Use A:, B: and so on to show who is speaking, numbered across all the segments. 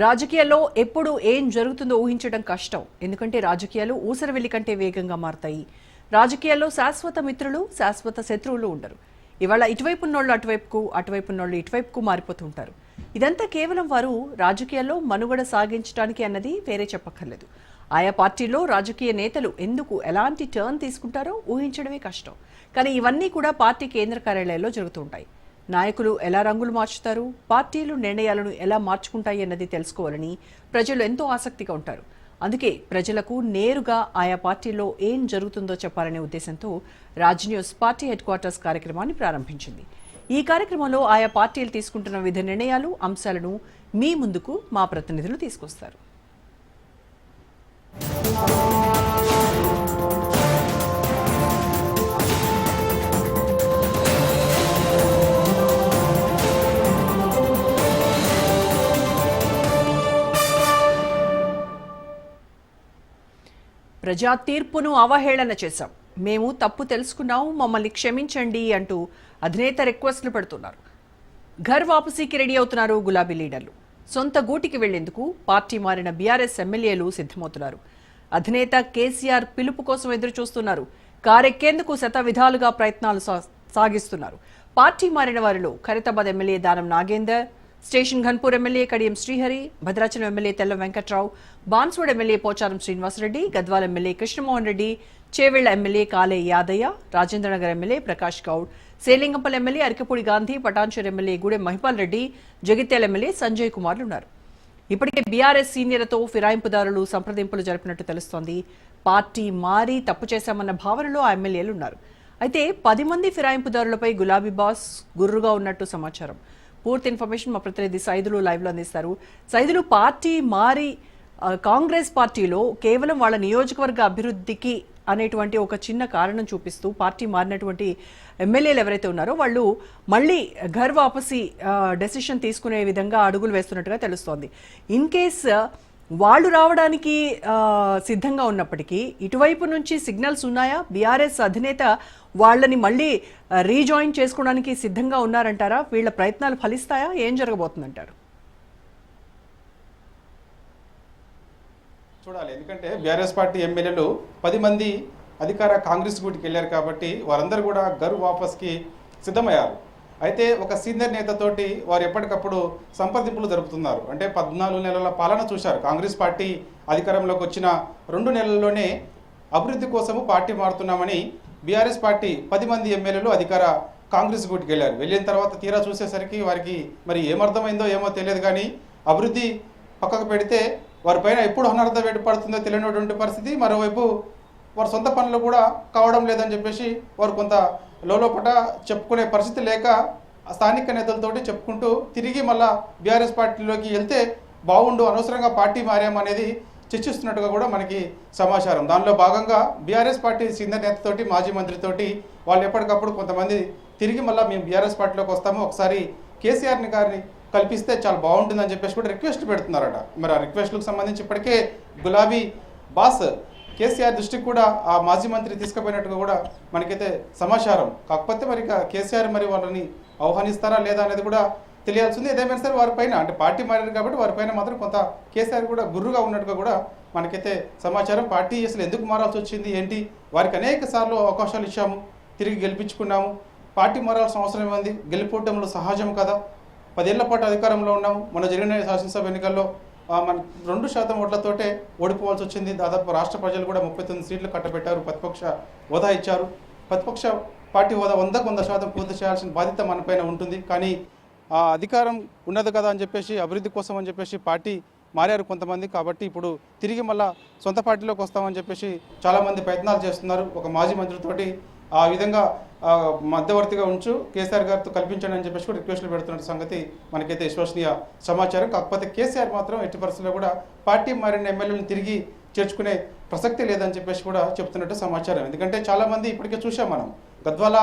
A: రాజకీయాల్లో ఎప్పుడు ఏం జరుగుతుందో ఊహించడం కష్టం. ఎందుకంటే రాజకీయాలు ఊసరవెల్లి కంటే వేగంగా మారతాయి. రాజకీయాల్లో శాశ్వత మిత్రులు, శాశ్వత శత్రువులు ఉండరు. ఇవాళ ఇటువైపు ఉన్నోళ్ళు అటువైపుకు, అటువైపు ఉన్నోళ్ళు ఇటువైపుకు మారిపోతుంటారు. ఇదంతా కేవలం వారు రాజకీయాల్లో మనుగడ సాగించడానికి అన్నది వేరే చెప్పక్కర్లేదు. ఆయా పార్టీల్లో రాజకీయ నేతలు ఎందుకు ఎలాంటి టర్న్ తీసుకుంటారో ఊహించడమే కష్టం. కానీ ఇవన్నీ కూడా పార్టీ కేంద్ర కార్యాలయాల్లో జరుగుతుంటాయి. నాయకులు ఎలా రంగులు మార్చుతారు, పార్టీలు నిర్ణయాలను ఎలా మార్చుకుంటాయి అన్నది తెలుసుకోవాలని ప్రజలు ఎంతో ఆసక్తిగా ఉంటారు. అందుకే ప్రజలకు నేరుగా ఆయా పార్టీల్లో ఏం జరుగుతుందో చెప్పాలనే ఉద్దేశంతో Raj news party head quarters కార్యక్రమాన్ని ప్రారంభించింది. ఈ కార్యక్రమంలో ఆయా పార్టీలు తీసుకుంటున్న వివిధ నిర్ణయాలు, అంశాలను మీ ముందుకు మా ప్రతినిధులు తీసుకొస్తారు. ప్రజా తీర్పును అవహేళన చేశాం, మేము తప్పు తెలుసుకున్నాం, మమ్మల్ని క్షమించండి అంటూ అధినేత రిక్వెస్ట్లు పెడుతున్నారు. ఘర్ వాపసీకి రెడీ అవుతున్నారు గులాబీ లీడర్లు. సొంత గూటికి వెళ్లేందుకు పార్టీ మారిన బీఆర్ఎస్ ఎమ్మెల్యేలు సిద్ధమవుతున్నారు. అధినేత కేసీఆర్ పిలుపు కోసం ఎదురు చూస్తున్నారు. కారెక్కేందుకు శతవిధాలుగా ప్రయత్నాలు సాగిస్తున్నారు. పార్టీ మారిన వారిలో Khairatabad MLA Danam Nagender, station Ghanpur MLA Kadiyam Srihari, Bhadrachalam MLA Tellam Venkatrao, Banswada MLA Pocharam Srinivasareddy, Gadwal MLA Krishnamohan Reddy, Chevella MLA Kale Yadaiah, Rajendranagar MLA Prakash Goud, Serilingampally MLA Arikapudi Gandhi, Patancheru MLA Gudem Mahipal Reddy, Jagtial MLA Sanjay కుమార్లు ఉన్నారు. ఇప్పటికే బీఆర్ఎస్ సీనియర్లతో ఫిరాయింపుదారులు సంప్రదింపులు జరిపినట్టు తెలుస్తోంది. పార్టీ మారి తప్పు చేశామన్న భావనలో ఆ ఎమ్మెల్యేలు ఉన్నారు. అయితే 10 మంది ఫిరాయింపుదారులపై గులాబీ బాస్ గుర్రుగా ఉన్నట్టు సమాచారం. పూర్తి ఇన్ఫర్మేషన్ మా ప్రతినిధి సైదులు లైవ్లో అందిస్తారు. సైదులు, పార్టీ మారి కాంగ్రెస్ పార్టీలో కేవలం వాళ్ళ నియోజకవర్గ అభివృద్ధికి అనేటువంటి ఒక చిన్న కారణం చూపిస్తూ పార్టీ మారినటువంటి ఎమ్మెల్యేలు ఎవరైతే ఉన్నారో వాళ్ళు మళ్ళీ ఘర్ వాపసీ డెసిషన్ తీసుకునే విధంగా అడుగులు వేస్తున్నట్టుగా తెలుస్తోంది. ఇన్ కేస్ వాళ్ళు రావడానికి సిద్ధంగా ఉన్నప్పటికీ ఇటువైపు నుంచి సిగ్నల్స్ ఉన్నాయా? బీఆర్ఎస్ అధినేత వాళ్ళని మళ్ళీ రీజాయిన్ చేసుకోవడానికి సిద్ధంగా ఉన్నారంటారా? వీళ్ళ ప్రయత్నాలు ఫలిస్తాయా? ఏం జరగబోతుందంటారు?
B: చూడాలి. ఎందుకంటే బీఆర్ఎస్ పార్టీ ఎమ్మెల్యేలు 10 మంది అధికార కాంగ్రెస్ గూటికి వెళ్ళారు కాబట్టి వారందరూ కూడా ఘర్ వాపస్కి సిద్ధమయ్యారు. అయితే ఒక సీనియర్ నేతతోటి వారు ఎప్పటికప్పుడు సంప్రదింపులు జరుపుతున్నారు. అంటే 14 నెలల పాలన చూశారు. కాంగ్రెస్ పార్టీ అధికారంలోకి వచ్చిన 2 నెలల్లోనే అభివృద్ధి కోసము పార్టీ మారుతున్నామని బీఆర్ఎస్ పార్టీ 10 మంది ఎమ్మెల్యేలు అధికార కాంగ్రెస్ గూటికి వెళ్ళారు. వెళ్ళిన తర్వాత తీరా చూసేసరికి వారికి మరి ఏమర్థమైందో ఏమో తెలియదు, కానీ అభివృద్ధి పక్కకు పెడితే వారిపైన ఎప్పుడు అనర్థ వేటు పడుతుందో తెలియనటువంటి పరిస్థితి. మరోవైపు వారి సొంత పనులు కూడా కావడం లేదని చెప్పేసి వారు కొంత లోపట చెప్పుకునే పరిస్థితి లేక స్థానిక నేతలతోటి చెప్పుకుంటూ తిరిగి మళ్ళా బీఆర్ఎస్ పార్టీలోకి వెళ్తే బాగుండు, అనవసరంగా పార్టీ మారామనేది చర్చిస్తున్నట్టుగా కూడా మనకి సమాచారం. దానిలో భాగంగా బీఆర్ఎస్ పార్టీ సీనియర్ నేతతోటి, మాజీ మంత్రితోటి వాళ్ళు ఎప్పటికప్పుడు కొంతమంది తిరిగి మళ్ళీ మేము బీఆర్ఎస్ పార్టీలోకి వస్తాము, ఒకసారి కేసీఆర్ గారిని కల్పిస్తే చాలా బాగుంటుందని చెప్పేసి కూడా రిక్వెస్ట్ పెడుతున్నారట. మరి ఆ రిక్వెస్ట్లకు సంబంధించి ఇప్పటికే గులాబీ బాస్ కేసీఆర్ దృష్టికి కూడా ఆ మాజీ మంత్రి తీసుకుపోయినట్టుగా కూడా మనకైతే సమాచారం. కాకపోతే మరి కేసీఆర్ మరి వాళ్ళని ఆహ్వానిస్తారా లేదా అనేది కూడా తెలియాల్సింది. ఏదేమైనా సరే వారిపైన, అంటే పార్టీ మారారు కాబట్టి వారిపైన మాత్రం కొంత కేసీఆర్ కూడా గుర్రుగా ఉన్నట్టుగా కూడా మనకైతే సమాచారం. పార్టీ అసలు ఎందుకు మారాల్సి వచ్చింది ఏంటి, వారికి అనేక సార్లు అవకాశాలు ఇచ్చాము, తిరిగి గెలిపించుకున్నాము, పార్టీ మారాల్సిన అవసరం ఏమైంది, గెలిపోవటంలో సహజం కదా, 10 ఏళ్ల పాటు అధికారంలో ఉన్నాము, మన జరిగిన శాసనసభ ఎన్నికల్లో మన 2% ఓట్లతోటే ఓడిపోవాల్సి వచ్చింది. దాదాపు రాష్ట్ర ప్రజలు కూడా 39 సీట్లు కట్టబెట్టారు, ప్రతిపక్ష హోదా ఇచ్చారు. ప్రతిపక్ష పార్టీ హోదా 100% పూర్తి చేయాల్సిన బాధ్యత మనపైన ఉంటుంది. కానీ ఆ అధికారం ఉన్నది కదా అని చెప్పేసి, అభివృద్ధి కోసం అని చెప్పేసి పార్టీ మారారు కొంతమంది. కాబట్టి ఇప్పుడు తిరిగి మళ్ళా సొంత పార్టీలోకి వస్తామని చెప్పేసి చాలామంది ప్రయత్నాలు చేస్తున్నారు. ఒక మాజీ మంత్రితోటి ఆ విధంగా మధ్యవర్తిగా ఉంచు కేసీఆర్ గారితో కల్పించండి అని చెప్పేసి కూడా రిక్వెస్ట్లు పెడుతున్న సంగతి మనకైతే విశ్వసనీయ సమాచారం. కాకపోతే కేసీఆర్ మాత్రం ఎట్టి పరిస్థితుల్లో కూడా పార్టీ మారిన ఎమ్మెల్యేలను తిరిగి చేర్చుకునే ప్రసక్తి లేదని చెప్పేసి కూడా చెప్తున్నట్టు సమాచారం. ఎందుకంటే చాలామంది ఇప్పటికే చూసాం మనం. గద్వాల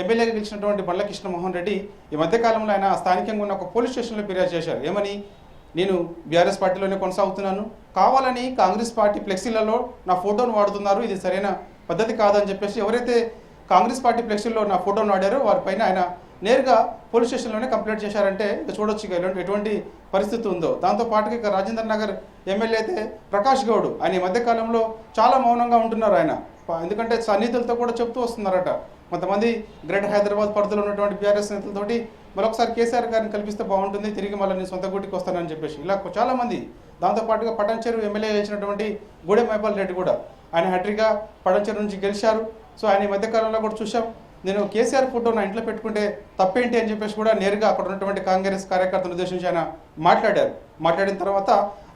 B: ఎమ్మెల్యేగా గెలిచినటువంటి బండ్ల కృష్ణమోహన్ రెడ్డి ఈ మధ్యకాలంలో ఆయన స్థానికంగా ఉన్న ఒక పోలీస్ స్టేషన్లో ఫిర్యాదు చేశారు. ఏమని, నేను బీఆర్ఎస్ పార్టీలోనే కొనసాగుతున్నాను, కావాలని కాంగ్రెస్ పార్టీ ఫ్లెక్సీలలో నా ఫోటోను వాడుతున్నారు, ఇది సరైన పద్ధతి కాదని చెప్పేసి ఎవరైతే కాంగ్రెస్ పార్టీ ఫ్లెక్సీల్లో నా ఫోటోను వాడారో వారిపైన ఆయన నేరుగా పోలీస్ స్టేషన్లోనే కంప్లైంట్ చేశారంటే ఇక చూడొచ్చు ఇక ఎటువంటి పరిస్థితి ఉందో. దాంతో పాటుగా ఇక రాజేంద్ర నగర్ ఎమ్మెల్యే అయితే ప్రకాష్ గౌడ్ ఆయన ఈ మధ్యకాలంలో చాలా మౌనంగా ఉంటున్నారు. ఆయన ఎందుకంటే సన్నిహితులతో కూడా చెప్తూ వస్తున్నారట, కొంతమంది గ్రేటర్ హైదరాబాద్ పరిధిలో ఉన్నటువంటి బీఆర్ఎస్ నేతలతోటి మరొకసారి కేసీఆర్ గారిని కల్పిస్తే బాగుంటుంది, తిరిగి మళ్ళీ నేను సొంత గుటికి వస్తానని చెప్పేసి ఇలా చాలామంది. దాంతోపాటుగా పటాన్చెరు ఎమ్మెల్యే చేసినటువంటి గూడెం మైపాల్ రెడ్డి కూడా ఆయన హ్యాట్రిక్గా పటాన్చెరు నుంచి గెలిచారు. సో ఆయన ఈ మధ్యకాలంలో కూడా చూసాం, నేను కేసీఆర్ ఫోటో నా ఇంట్లో పెట్టుకుంటే తప్పేంటి అని చెప్పేసి కూడా నేరుగా అక్కడ ఉన్నటువంటి కాంగ్రెస్ కార్యకర్తలను ఉద్దేశించి ఆయన మాట్లాడారు. మాట్లాడిన తర్వాత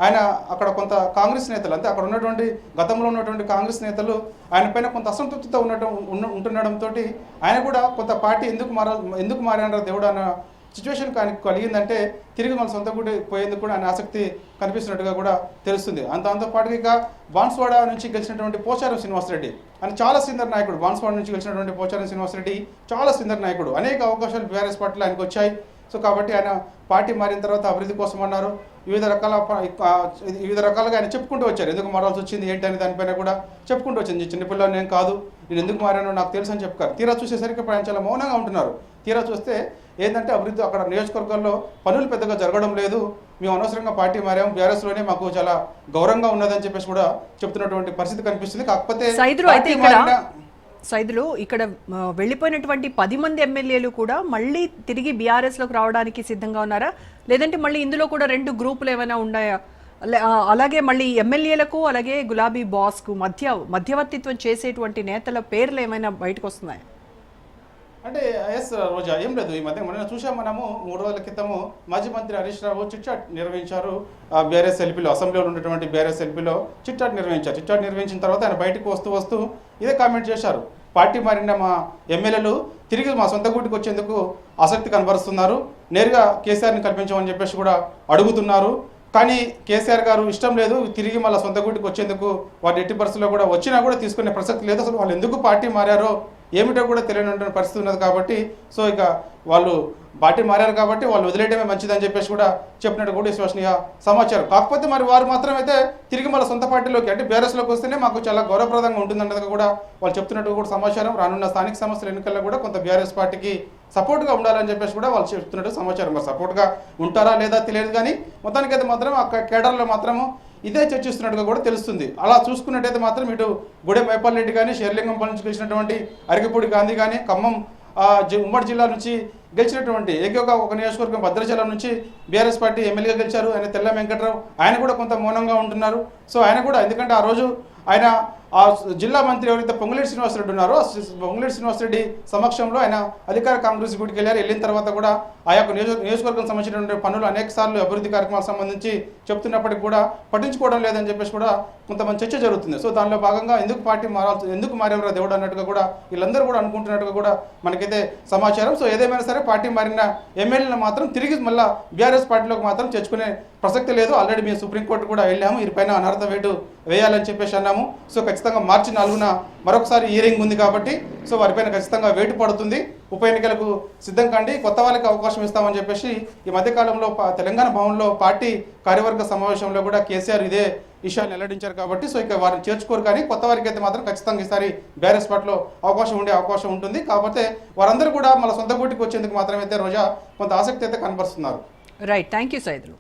B: ఆయన అక్కడ కొంత కాంగ్రెస్ నేతలు అంటే అక్కడ ఉన్నటువంటి గతంలో ఉన్నటువంటి కాంగ్రెస్ నేతలు ఆయన పైన కొంత అసంతృప్తితో ఉంటుండడంతో ఆయన కూడా కొంత పార్టీ ఎందుకు మారారో దేవుడు అన్న సిచ్యువేషన్ కలిగిందంటే తిరిగి మన సొంత గుడి పోయేందుకు కూడా ఆయన ఆసక్తి కనిపిస్తున్నట్టుగా కూడా తెలుస్తుంది. దాంతోపాటుగా ఇక బాన్స్వాడ నుంచి గెలిచినటువంటి పోచారం శ్రీనివాసరెడ్డి ఆయన చాలా సీనియర్ నాయకుడు. బాన్స్వాడ నుంచి గెలిచినటువంటి పోచారం శ్రీనివాసరెడ్డి చాలా సీనియర్ నాయకుడు. అనేక అవకాశాలు బీఆర్ఎస్ పార్టీలో ఆయనకు వచ్చాయి. సో కాబట్టి ఆయన పార్టీ మారిన తర్వాత అభివృద్ధి కోసం అన్నారు. వివిధ రకాలుగా ఆయన చెప్పుకుంటూ వచ్చారు, ఎందుకు మారాల్సి వచ్చింది ఏంటి అని దానిపైన కూడా చెప్పుకుంటూ వచ్చింది. చిన్నపిల్లలు నేను కాదు, నేను ఎందుకు మారానో నాకు తెలుసు అని చెప్పుకారు. తీరా చూసేసరికి ఇప్పుడు ఆయన చాలా మౌనంగా ఉంటున్నారు. తీరా చూస్తే ఏంటంటే అభివృద్ధి అక్కడ నియోజకవర్గాల్లో పనులు పెద్దగా జరగడం లేదు, మేము అనవసరంగా పార్టీ మారాము, బీఆర్ఎస్లోనే మాకు చాలా గౌరవంగా ఉన్నదని చెప్పేసి కూడా చెప్తున్నటువంటి పరిస్థితి కనిపిస్తుంది. కాకపోతే
A: సైదులు ఇక్కడ వెళ్ళిపోయినటువంటి 10 మంది ఎమ్మెల్యేలు కూడా మళ్ళీ తిరిగి బీఆర్ఎస్లోకి రావడానికి సిద్ధంగా ఉన్నారా, లేదంటే మళ్ళీ ఇందులో కూడా 2 గ్రూపులు ఏమైనా ఉన్నాయా? అలాగే మళ్ళీ ఎమ్మెల్యేలకు అలాగే గులాబీ బాస్కు మధ్యవర్తిత్వం చేసేటువంటి నేతల పేర్లు ఏమైనా బయటకు వస్తున్నాయా?
B: అంటే ఎస్ రోజా, ఏం లేదు. ఈ మధ్య మనం చూసాం, మనము 3 రోజుల క్రితము మాజీ మంత్రి హరీష్ రావు చిట్చాట్ నిర్వహించారు. బీఆర్ఎస్ ఎల్పీలో, అసెంబ్లీలో ఉన్నటువంటి బీఆర్ఎస్ ఎల్పీలో చిట్చాట్ నిర్వహించారు. చిట్చాట్ నిర్వహించిన తర్వాత ఆయన బయటకు వస్తూ ఇదే కామెంట్ చేశారు, పార్టీ మారిన మా ఎమ్మెల్యేలు తిరిగి మా సొంత గూటికి వచ్చేందుకు ఆసక్తి కనబరుస్తున్నారు, నేరుగా కేసీఆర్ని కల్పించమని చెప్పేసి కూడా అడుగుతున్నారు. కానీ కేసీఆర్ గారు ఇష్టం లేదు, తిరిగి మళ్ళీ సొంత గూటికి వచ్చేందుకు వారి ఎట్టి పరిస్థితుల్లో కూడా వచ్చినా కూడా తీసుకునే ప్రసక్తి లేదు. అసలు వాళ్ళు ఎందుకు పార్టీ మారారో ఏమిటో కూడా తెలియనటువంటి పరిస్థితి ఉన్నది. కాబట్టి సో ఇక వాళ్ళు పార్టీ మారారు కాబట్టి వాళ్ళు వదిలేయడమే మంచిదని చెప్పేసి కూడా చెప్పినట్టు కూడా విశ్వసనీయ సమాచారం. కాకపోతే మరి వారు మాత్రం అయితే తిరిగి మళ్ళీ సొంత పార్టీలోకి అంటే బీఆర్ఎస్లోకి వస్తేనే మాకు చాలా గౌరవప్రదంగా ఉంటుందన్నది కూడా వాళ్ళు చెప్తున్నట్టు కూడా సమాచారం. రానున్న స్థానిక సంస్థల ఎన్నికల్లో కూడా కొంత బీఆర్ఎస్ పార్టీకి సపోర్ట్గా ఉండాలని చెప్పేసి కూడా వాళ్ళు చెప్తున్నట్టు సమాచారం. మరి సపోర్ట్గా ఉంటారా లేదా తెలియదు, కానీ మొత్తానికైతే మాత్రం ఆ కేడర్లో మాత్రము ఇదే చర్చిస్తున్నట్టుగా కూడా తెలుస్తుంది. అలా చూసుకున్నట్టయితే మాత్రం ఇటు గూడెం మైపాల్ రెడ్డి కానీ, షేర్లింగంపల్లి నుంచి గెలిచినటువంటి అరికపూడి గాంధీ కానీ, ఖమ్మం ఉమ్మడి జిల్లా నుంచి గెలిచినటువంటి ఏకైక ఒక నియోజకవర్గం భద్రాచలం నుంచి బీఆర్ఎస్ పార్టీ ఎమ్మెల్యేగా గెలిచారు ఆయన తెల్ల వెంకట్రావు. ఆయన కూడా కొంత మౌనంగా ఉంటున్నారు. సో ఆయన కూడా ఎందుకంటే ఆ రోజు ఆయన ఆ జిల్లా మంత్రి ఎవరైతే పొంగులేటి శ్రీనివాసరెడ్డి ఉన్నారో పొంగులేటి శ్రీనివాసరెడ్డి సమక్షంలో ఆయన అధికార కాంగ్రెస్ గుడికి వెళ్ళారు. వెళ్ళిన తర్వాత కూడా ఆ యొక్క నియోజకవర్గం సంబంధించినటువంటి పనులు అనేక సార్లు అభివృద్ధి కార్యక్రమాలకు సంబంధించి చెప్తున్నప్పటికీ కూడా పట్టించుకోవడం లేదని చెప్పేసి కూడా కొంతమంది చర్చ జరుగుతుంది. సో దానిలో భాగంగా ఎందుకు మారేవరా దేవుడు అన్నట్టుగా కూడా వీళ్ళందరూ కూడా అనుకుంటున్నట్టుగా కూడా మనకైతే సమాచారం. సో ఏదేమైనా సరే పార్టీ మారిన ఎమ్మెల్యేలను మాత్రం తిరిగి మళ్ళీ బీఆర్ఎస్ పార్టీలోకి మాత్రం తెచ్చుకునే ప్రసక్తి లేదు. ఆల్రెడీ మేము సుప్రీంకోర్టు కూడా వెళ్ళాము, వీరిపైన అనర్హత వేటు వేయాలని చెప్పేసి అన్నాము. సో ఖచ్చితంగా మార్చి 4న మరొకసారి హియరింగ్ ఉంది కాబట్టి సో వారిపైన ఖచ్చితంగా వేటు పడుతుంది. ఉప ఎన్నికలకు సిద్ధం కండి, కొత్త వాళ్ళకి అవకాశం ఇస్తామని చెప్పేసి ఈ మధ్యకాలంలో తెలంగాణ భవన్లో పార్టీ కార్యవర్గ సమావేశంలో కూడా కేసీఆర్ ఇదే విషయాన్ని వెల్లడించారు. కాబట్టి సో ఇక వారిని చేర్చుకోరు, కానీ కొత్త వారికి అయితే మాత్రం ఖచ్చితంగా ఈసారి బీఆర్ఎస్ పార్టీలో అవకాశం ఉంటుంది. కాకపోతే వారందరూ కూడా మన సొంత గూటికి వచ్చేందుకు మాత్రమైతే రోజా కొంత ఆసక్తి అయితే కనబరుస్తున్నారు.
A: Right, thank you Saidulu.